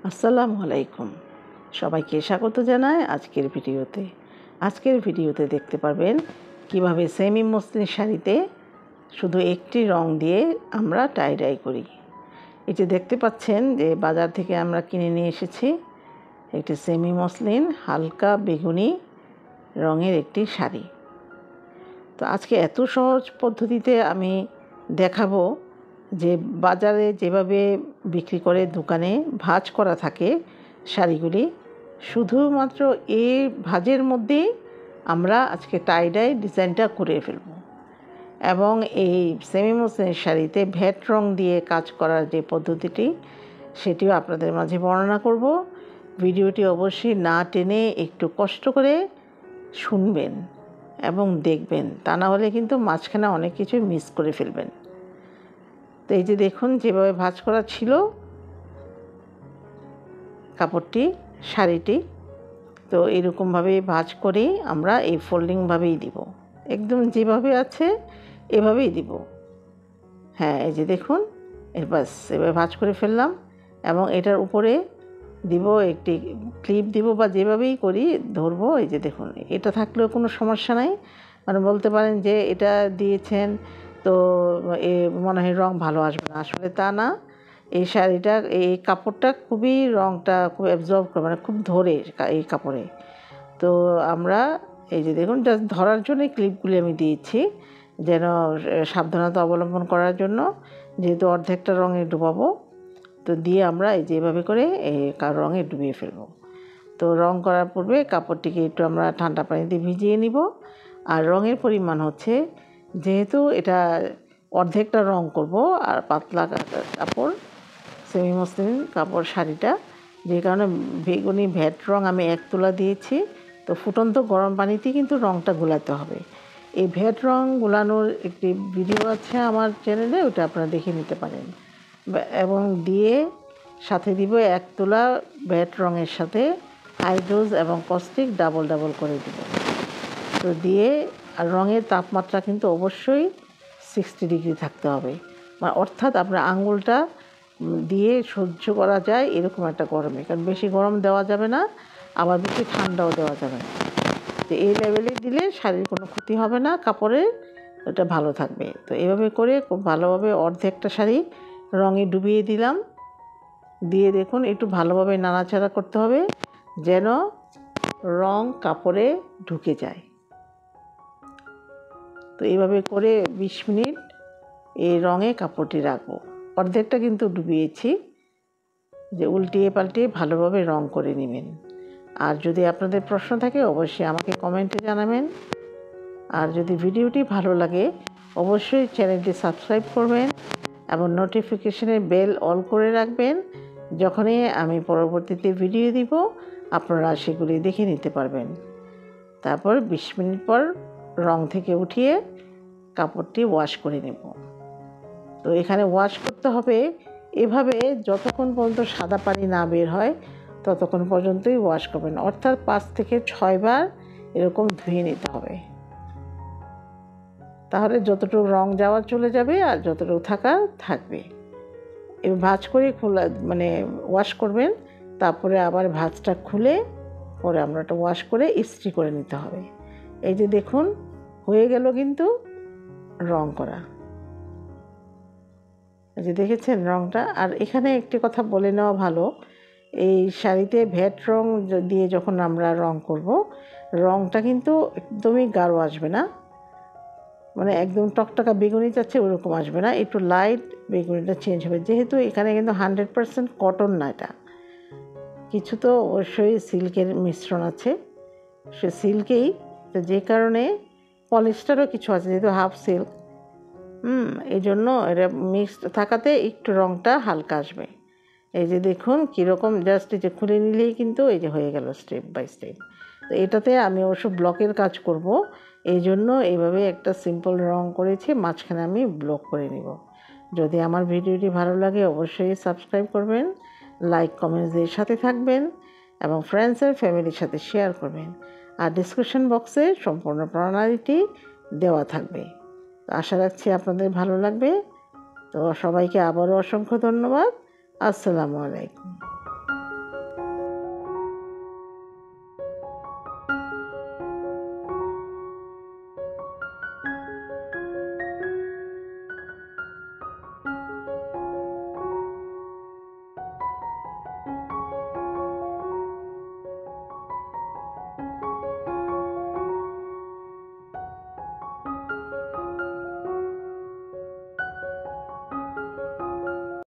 আসসালামু আলাইকুম। সবাইকে স্বাগত জানাই আজকের ভিডিওতে দেখতে পারবেন কিভাবে সেমি মসলিন শাড়িতে শুধু একটি রং দিয়ে আমরা টাই ডাই করি। এই যে দেখতে পাচ্ছেন যে বাজার থেকে আমরা কিনে নিয়ে এসেছি একটি সেমি মসলিন হালকা বেগুনি রঙের একটি শাড়ি। তো আজকে এত সহজ পদ্ধতিতে আমি দেখাবো যে বাজারে যেভাবে বিক্রি করে দোকানে ভাঁজ করা থাকে শাড়িগুলি, শুধুমাত্র এই ভাঁজের মধ্যেই আমরা আজকে টাই ডাই ডিজাইনটা করে ফেলব। এবং এই সেমি মসলিন শাড়িতে ভ্যাট রং দিয়ে কাজ করার যে পদ্ধতিটি সেটিও আপনাদের মাঝে বর্ণনা করব। ভিডিওটি অবশ্যই না টেনে একটু কষ্ট করে শুনবেন এবং দেখবেন, তা না হলে কিন্তু মাঝখানে অনেক কিছু মিস করে ফেলবেন। তো এই যে দেখুন যেভাবে ভাঁজ করা ছিল কাপড়টি, শাড়িটি, তো এরকমভাবেই ভাঁজ করেই আমরা এই ফোল্ডিংভাবেই দিব, একদম যেভাবে আছে এভাবেই দিব। হ্যাঁ, এই যে দেখুন বাস এভাবে ভাঁজ করে ফেললাম এবং এটার উপরে দিব একটি ক্লিপ দিব বা যেভাবেই করি ধরবো। এই যে দেখুন এটা থাকলেও কোনো সমস্যা নাই, মানে বলতে পারেন যে এটা দিয়েছেন তো এ মনে হয় রং ভালো আসবে না, আসলে তা না। এই শাড়িটা এই কাপড়টা খুবই রংটা খুব অ্যাবজর্ব করে, মানে খুব ধরে এই কাপড়ে। তো আমরা এই যে দেখুন জাস্ট ধরার জন্য ক্লিপগুলি আমি দিয়েছি, যেন সাবধানতা অবলম্বন করার জন্য, যেহেতু অর্ধেকটা রঙে ডুবাবো। তো দিয়ে আমরা এই যেভাবে করে এই রঙে ডুবিয়ে ফেলবো। তো রং করার পূর্বে কাপড়টিকে একটু আমরা ঠান্ডা পানিতে ভিজিয়ে নিব। আর রঙের পরিমাণ হচ্ছে, যেহেতু এটা অর্ধেকটা রং করব আর পাতলা কাপড় সেমি মসলিন কাপড় শাড়িটা, যে কারণে বেগুনি ভ্যাট রং আমি 1 তোলা দিয়েছি। তো ফুটন্ত গরম পানিতেই কিন্তু রঙটা গোলাতে হবে। এই ভ্যাট রং গোলানোর একটি ভিডিও আছে আমার চ্যানেলে, ওটা আপনারা দেখে নিতে পারেন। এবং দিয়ে সাথে দিব 1 তোলা ভ্যাট রঙের সাথে হাইড্রোজ এবং কস্টিক ডাবল করে দিব। তো দিয়ে আর রঙের তাপমাত্রা কিন্তু অবশ্যই 60 ডিগ্রি থাকতে হবে, মানে অর্থাৎ আপনার আঙুলটা দিয়ে সহ্য করা যায় এরকম একটা গরমে, কারণ বেশি গরম দেওয়া যাবে না, আবার বেশি ঠান্ডাও দেওয়া যাবে না। তো এই লেভেলে দিলে শাড়ির কোনো ক্ষতি হবে না, কাপড়ের ওটা ভালো থাকবে। তো এভাবে করে খুব ভালোভাবে অর্ধেকটা শাড়ি রঙে ডুবিয়ে দিলাম। দিয়ে দেখুন একটু ভালোভাবে নাড়াচাড়া করতে হবে যেন রং কাপড়ে ঢুকে যায়। তো এইভাবে করে 20 মিনিট এই রঙে কাপড়টি রাখবো। অর্ধেকটা কিন্তু ডুবিয়েছি, যে উল্টিয়ে পাল্টিয়ে ভালোভাবে রং করে নেবেন। আর যদি আপনাদের প্রশ্ন থাকে অবশ্যই আমাকে কমেন্টে জানাবেন। আর যদি ভিডিওটি ভালো লাগে অবশ্যই চ্যানেলটি সাবস্ক্রাইব করবেন এবং নোটিফিকেশনের বেল অল করে রাখবেন। যখনই আমি পরবর্তীতে ভিডিও দিব আপনারা সেগুলি দেখে নিতে পারবেন। তারপর 20 মিনিট পর রং থেকে উঠিয়ে কাপড়টি ওয়াশ করে নেব। তো এখানে ওয়াশ করতে হবে এভাবে, যতক্ষণ পর্যন্ত সাদা পানি না বের হয় ততক্ষণ পর্যন্তই ওয়াশ করবেন, অর্থাৎ 5 থেকে 6 বার এরকম ধুয়ে নিতে হবে। তাহলে যতটুকু রং যাওয়া চলে যাবে আর যতটুকু থাকার থাকবে। এবার ভাঁজ করে খোলা মানে ওয়াশ করবেন, তারপরে আবার ভাঁজটা খুলে পরে আমরা এটা ওয়াশ করে ইস্ত্রি করে নিতে হবে। এই যে দেখুন হয়ে গেল কিন্তু রং করা, এই যে দেখেছেন রংটা। আর এখানে একটি কথা বলে নেওয়া ভালো, এই শাড়িতে ভ্যাট রং দিয়ে যখন আমরা রং করব, রংটা কিন্তু একদমই গাঢ় আসবে না, মানে একদম টকটকা বেগুনি যাচ্ছে ওরকম আসবে না, একটু লাইট বেগুনিটা চেঞ্জ হবে। যেহেতু এখানে কিন্তু 100% কটন না, এটা কিছু তো অবশ্যই সিল্কের মিশ্রণ আছে, সে সিল্কেই, তো যে কারণে পলিস্টারও কিছু আছে, যেহেতু হাফ সিল্ক, এই জন্য এটা মিক্সড থাকাতে একটু রংটা হালকা আসবে। এই যে দেখুন কীরকম জাস্ট এই যে খুলে নিলেই কিন্তু এই যে হয়ে গেল স্টেপ বাই স্টেপ। তো এটাতে আমি অবশ্য ব্লকের কাজ করব, এই জন্য এইভাবে একটা সিম্পল রং করেছি, মাঝখানে আমি ব্লক করে নিব। যদি আমার ভিডিওটি ভালো লাগে অবশ্যই সাবস্ক্রাইব করবেন, লাইক কমেন্টস দিয়ে সাথে থাকবেন এবং ফ্রেন্ডস আর ফ্যামিলির সাথে শেয়ার করবেন। আর ডিসক্রিপশন বক্সে সম্পূর্ণ প্রণালীটি দেওয়া থাকবে। আশা রাখছি আপনাদের ভালো লাগবে। তো সবাইকে আবারও অসংখ্য ধন্যবাদ। আসসালামু আলাইকুম।